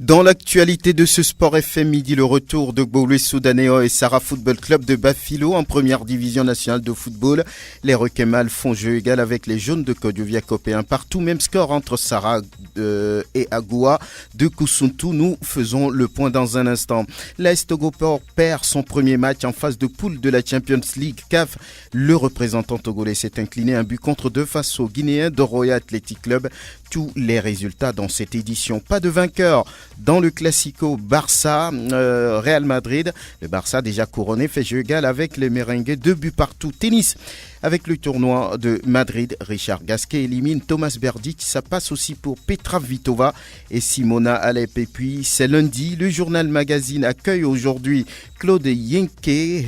Dans l'actualité de ce Sport FM midi, le retour de Gboulé Soudaneo et Sarah Football Club de Bafilo en première division nationale de football. Les Requins mâles font jeu égal avec les jaunes de Kodioviakop et un partout. Même score entre Sarah et Agoua de Koussountou. Nous faisons le point dans un instant. L'AS Togopor perd son premier match en phase de poule de la Champions League CAF. Le représentant togolais s'est incliné un but contre 2 face aux Guinéens d'Oroya Athletic Club. Tous les résultats dans cette édition. Pas de vainqueur dans le Classico Barça-Real Madrid. Le Barça déjà couronné fait jeu égal avec les Merengues. 2 buts partout. Tennis avec le tournoi de Madrid. Richard Gasquet élimine Thomas Berdych. Ça passe aussi pour Petra Kvitova et Simona Halep. Et puis c'est lundi. Le journal Magazine accueille aujourd'hui Claude Yenke,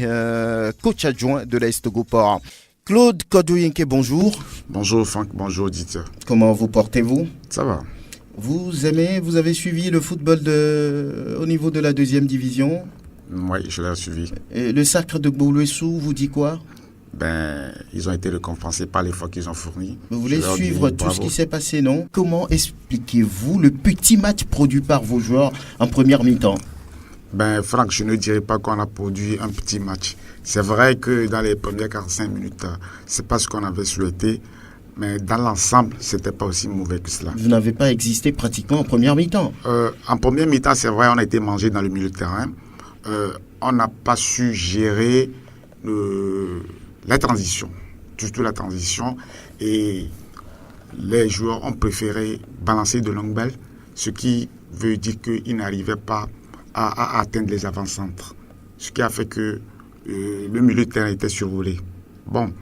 coach adjoint de l'AS Togopor. Claude Kodioyenke, bonjour. Bonjour Franck, bonjour auditeur. Comment vous portez-vous? Ça va. Vous avez suivi le football au niveau de la deuxième division? Oui, je l'ai suivi. Et le sacre de Gboulé-Sou vous dit quoi? Ils ont été récompensés par l'effort qu'ils ont fourni. Vous voulez suivre tout ce qui s'est passé, non? Comment expliquez-vous le petit match produit par vos joueurs en première mi-temps? Franck, je ne dirais pas qu'on a produit un petit match. C'est vrai que dans les premières 45 minutes, c'est pas ce qu'on avait souhaité, mais dans l'ensemble, c'était pas aussi mauvais que cela. Vous n'avez pas existé pratiquement en première mi-temps. En première mi-temps, c'est vrai, on a été mangé dans le milieu de terrain. On n'a pas su gérer la transition, surtout la transition, et les joueurs ont préféré balancer de longues balles, ce qui veut dire qu'ils n'arrivaient pas à atteindre les avant-centres, ce qui a fait que le milieu de terrain était survolé. Bon,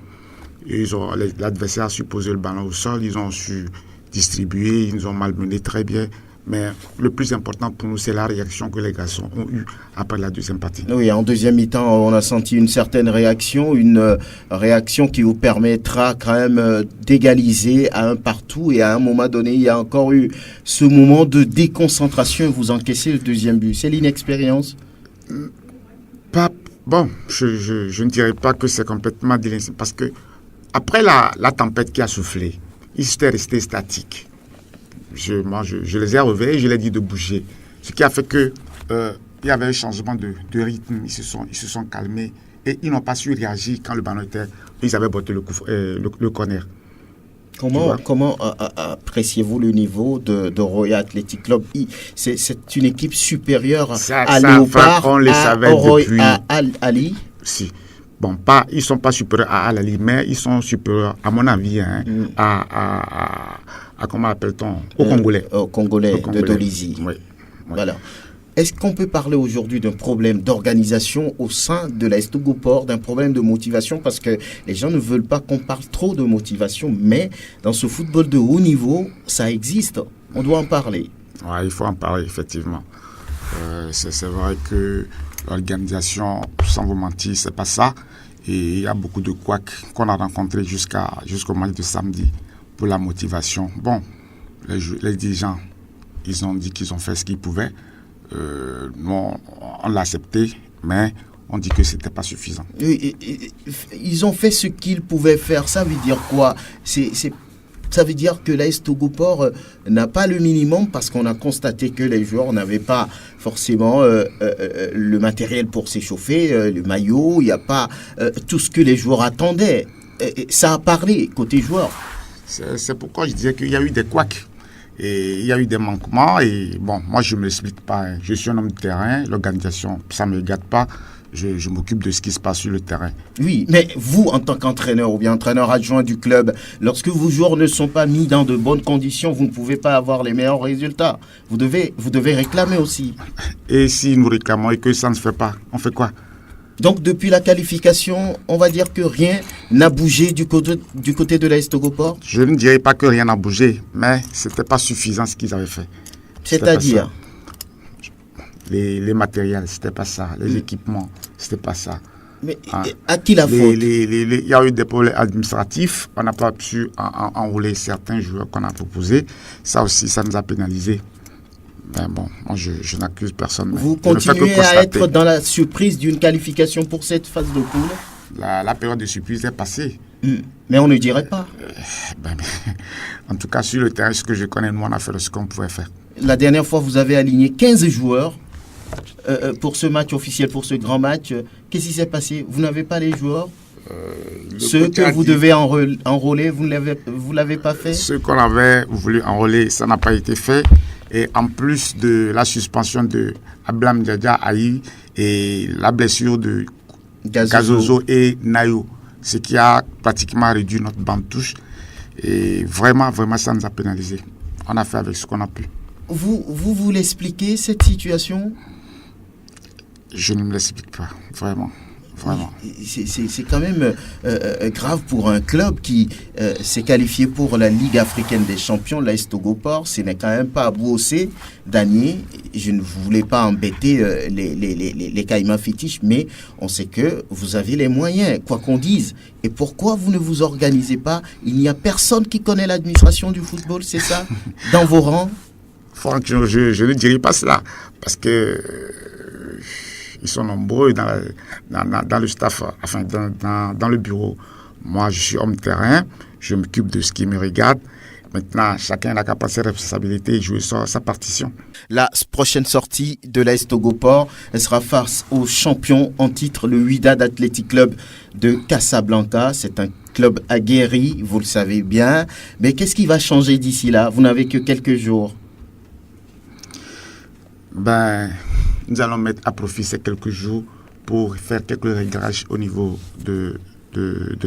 l'adversaire a su poser le ballon au sol, ils ont su distribuer, ils nous ont malmené très bien. Mais le plus important pour nous, c'est la réaction que les garçons ont eue après la deuxième partie. Oui, en deuxième mi-temps, on a senti une certaine réaction, une réaction qui vous permettra quand même d'égaliser à un partout. Et à un moment donné, il y a encore eu ce moment de déconcentration. Vous encaissez le deuxième but. C'est l'inexpérience? Je ne dirais pas que c'est complètement d'inexpérience. Parce que après la tempête qui a soufflé, ils étaient restés statiques. Je les ai réveillés, je leur ai dit de bouger. Ce qui a fait que il y avait un changement de rythme. Ils se sont calmés et ils n'ont pas su réagir quand le ballon était. Ils avaient botté le corner. Comment appréciez-vous le niveau de Roya Athletic Club? C'est une équipe supérieure à Léopard, on les savait depuis. À Ali? Si. Ils ne sont pas supérieurs à Al-Ali, mais ils sont supérieurs, à mon avis, à comment appelle-t-on? Au Congolais. Au Congolais de Dolisie. Oui. Voilà. Est-ce qu'on peut parler aujourd'hui d'un problème d'organisation au sein de l'AS Togopor, d'un problème de motivation? Parce que les gens ne veulent pas qu'on parle trop de motivation, mais dans ce football de haut niveau, ça existe. On doit en parler. Oui, il faut en parler, effectivement. C'est vrai que l'organisation, sans vous mentir, c'est pas ça. Et il y a beaucoup de couacs qu'on a rencontrés jusqu'au match de samedi pour la motivation. Bon, les dirigeants, ils ont dit qu'ils ont fait ce qu'ils pouvaient. Nous, on l'a accepté, mais on dit que c'était pas suffisant. Ils ont fait ce qu'ils pouvaient faire. Ça veut dire quoi? Ça veut dire que l'AS Togopor n'a pas le minimum parce qu'on a constaté que les joueurs n'avaient pas forcément le matériel pour s'échauffer, le maillot, il n'y a pas tout ce que les joueurs attendaient. Ça a parlé côté joueurs. C'est pourquoi je disais qu'il y a eu des couacs. Et il y a eu des manquements. Et bon, moi, je ne m'explique pas. Je suis un homme de terrain. L'organisation, ça ne me gâte pas. Je m'occupe de ce qui se passe sur le terrain. Oui, mais vous, en tant qu'entraîneur ou bien entraîneur adjoint du club, lorsque vos joueurs ne sont pas mis dans de bonnes conditions, vous ne pouvez pas avoir les meilleurs résultats. Vous devez réclamer aussi. Et si nous réclamons et que ça ne se fait pas, on fait quoi? Donc, depuis la qualification, on va dire que rien n'a bougé du côté de l'AS Togopor? Je ne dirais pas que rien n'a bougé, mais ce n'était pas suffisant ce qu'ils avaient fait. C'est-à-dire? Les matériels, c'était pas ça. Les équipements, c'était pas ça. Mais à qui la faute? Il y a eu des problèmes administratifs. On n'a pas pu enrouler certains joueurs qu'on a proposés. Ça aussi, ça nous a pénalisés. Mais bon, moi, je n'accuse personne. Vous continuez à être dans la surprise d'une qualification pour cette phase de poule? La période de surprise est passée. Mais on ne dirait pas. En tout cas, sur le terrain, ce que je connais, nous, on a fait ce qu'on pouvait faire. La dernière fois, vous avez aligné 15 joueurs pour ce match officiel, pour ce grand match. Qu'est-ce qui s'est passé? Vous n'avez pas les joueurs? Ceux que vous devez enrôler, vous ne l'avez pas fait? Ceux qu'on avait voulu enrôler, ça n'a pas été fait. Et en plus de la suspension de Ablam Diadia Aïe et la blessure de Gazozo et Nayo, ce qui a pratiquement réduit notre bande touche. Et vraiment, ça nous a pénalisé. On a fait avec ce qu'on a pu. Vous l'expliquez, cette situation? Je ne me l'explique pas, vraiment. C'est quand même grave pour un club qui s'est qualifié pour la Ligue africaine des champions, l'AS Togopor. Ce n'est quand même pas à Bouossé, Danier. Je ne voulais pas embêter les caïmans fétiches, mais on sait que vous avez les moyens, quoi qu'on dise. Et pourquoi vous ne vous organisez pas? Il n'y a personne qui connaît l'administration du football, c'est ça? Dans vos rangs? Franck, je ne dirais pas cela, parce que ils sont nombreux dans le staff, enfin dans le bureau. Moi, je suis homme de terrain, je m'occupe de ce qui me regarde. Maintenant, chacun a la capacité de responsabilité et jouer sa partition. La prochaine sortie de l'AS Togopor, elle sera face au champion en titre, le Wydad Athletic Club de Casablanca. C'est un club aguerri, vous le savez bien. Mais qu'est-ce qui va changer d'ici là? Vous n'avez que quelques jours. Nous allons mettre à profit ces quelques jours pour faire quelques réglages au niveau de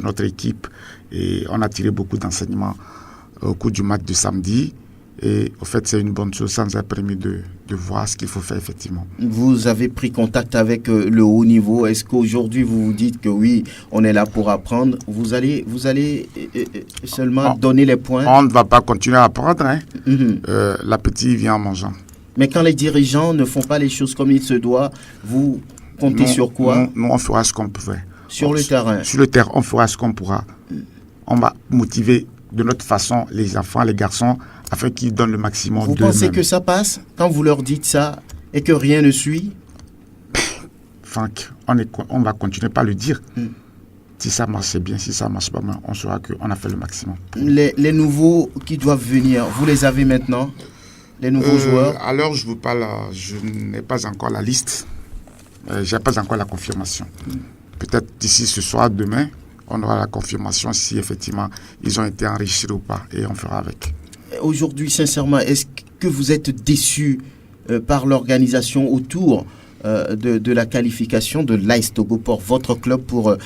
notre équipe. Et on a tiré beaucoup d'enseignements au cours du match de samedi. Et au fait, c'est une bonne chose. Ça nous a permis de voir ce qu'il faut faire effectivement. Vous avez pris contact avec le haut niveau. Est-ce qu'aujourd'hui, vous vous dites que oui, on est là pour apprendre? Vous allez seulement donner les points? On ne va pas continuer à apprendre. L'appétit vient en mangeant. Mais quand les dirigeants ne font pas les choses comme il se doit, vous comptez sur quoi? Nous, on fera ce qu'on peut faire. Sur le terrain? Sur le terrain, on fera ce qu'on pourra. On va motiver de notre façon les enfants, les garçons, afin qu'ils donnent le maximum d'eux-mêmes. Vous pensez que ça passe quand vous leur dites ça et que rien ne suit? Franck, on va continuer par le dire. Si ça marche, c'est bien. Si ça marche pas, on saura qu'on a fait le maximum. Les nouveaux qui doivent venir, vous les avez maintenant? Les nouveaux joueurs? Alors, je vous parle, je n'ai pas encore la liste. Je n'ai pas encore la confirmation. Peut-être d'ici ce soir, demain, on aura la confirmation si effectivement ils ont été enrichis ou pas. Et on fera avec. Aujourd'hui, sincèrement, est-ce que vous êtes déçu par l'organisation autour de la qualification de l'AS Togopor, votre club, pour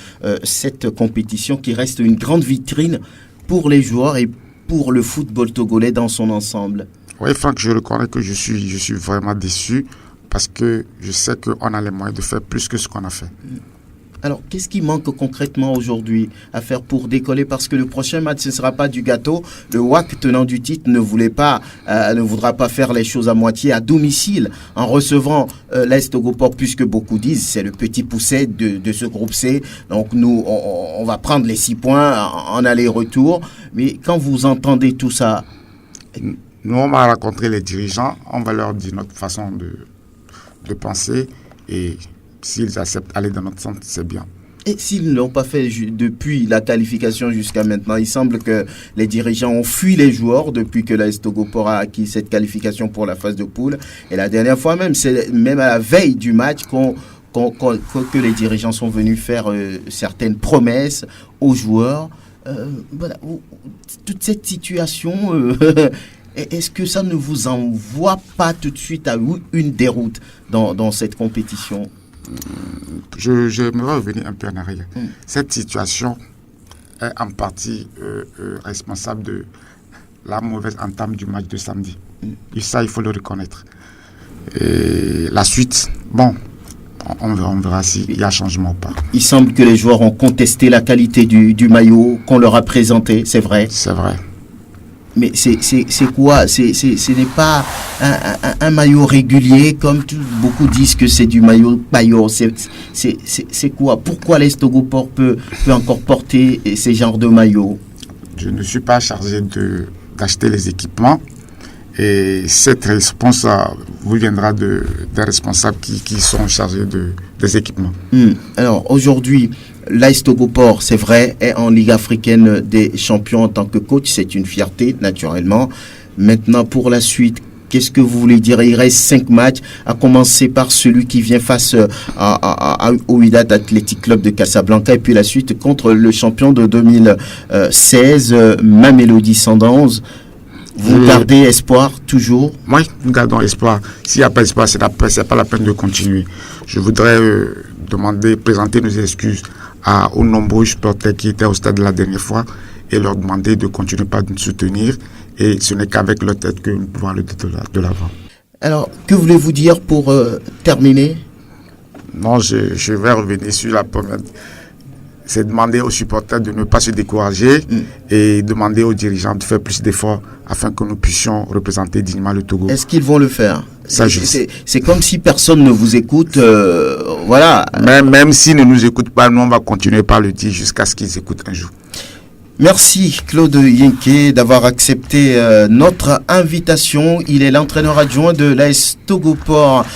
cette compétition qui reste une grande vitrine pour les joueurs et pour le football togolais dans son ensemble? Oui, Franck, je reconnais que je suis vraiment déçu parce que je sais qu'on a les moyens de faire plus que ce qu'on a fait. Alors, qu'est-ce qui manque concrètement aujourd'hui à faire pour décoller? Parce que le prochain match, ce ne sera pas du gâteau. Le WAC, tenant du titre, ne voudra pas faire les choses à moitié à domicile en recevant l'AS Togopor, puisque beaucoup disent c'est le petit pousset de ce groupe C. Donc, nous, on va prendre les 6 points en aller-retour. Mais quand vous entendez tout ça... Nous, on va rencontrer les dirigeants, on va leur dire notre façon de penser et s'ils acceptent d'aller dans notre sens, c'est bien. Et s'ils ne l'ont pas fait depuis la qualification jusqu'à maintenant, il semble que les dirigeants ont fui les joueurs depuis que l'AS Togopor a acquis cette qualification pour la phase de poule. Et la dernière fois même, c'est même à la veille du match que les dirigeants sont venus faire certaines promesses aux joueurs. Voilà, toute cette situation... Est-ce que ça ne vous envoie pas tout de suite à une déroute dans cette compétition? J'aimerais revenir un peu en arrière. Cette situation est en partie responsable de la mauvaise entame du match de samedi. Et ça, il faut le reconnaître. Et la suite, bon, on verra s'il y a changement ou pas. Il semble que les joueurs ont contesté la qualité du maillot qu'on leur a présenté, c'est vrai? C'est vrai. Mais c'est quoi? Ce n'est pas un maillot régulier, comme beaucoup disent que c'est du maillot paillot. C'est quoi? Pourquoi l'AS Togopor peut encore porter ces genres de maillots? Je ne suis pas chargé d'acheter les équipements. Et cette réponse vous viendra des responsables qui sont chargés des équipements. Alors aujourd'hui, l'AS Togopor, c'est vrai, est en Ligue africaine des champions en tant que coach. C'est une fierté, naturellement. Maintenant, pour la suite, Qu'est-ce que vous voulez dire? Il reste 5 matchs, à commencer par celui qui vient face au Wydad Athletic Club de Casablanca, et puis la suite contre le champion de 2016, Mamelodi Sundowns. Vous gardez espoir toujours? Oui, nous gardons espoir. S'il n'y a pas espoir, c'est pas la peine de continuer. Je voudrais présenter nos excuses aux nombreux supporters qui étaient au stade la dernière fois et leur demander de continuer par nous soutenir. Et ce n'est qu'avec leur tête que nous pouvons aller de l'avant. Alors, que voulez-vous dire pour terminer? Non, je vais revenir sur la première. C'est demander aux supporters de ne pas se décourager et demander aux dirigeants de faire plus d'efforts afin que nous puissions représenter dignement le Togo. Est-ce qu'ils vont le faire? C'est comme si personne ne vous écoute. Voilà. Même s'ils ne nous écoutent pas, nous on va continuer par le dire jusqu'à ce qu'ils écoutent un jour. Merci Claude Yenke d'avoir accepté notre invitation. Il est l'entraîneur adjoint de l'AS Togo Port.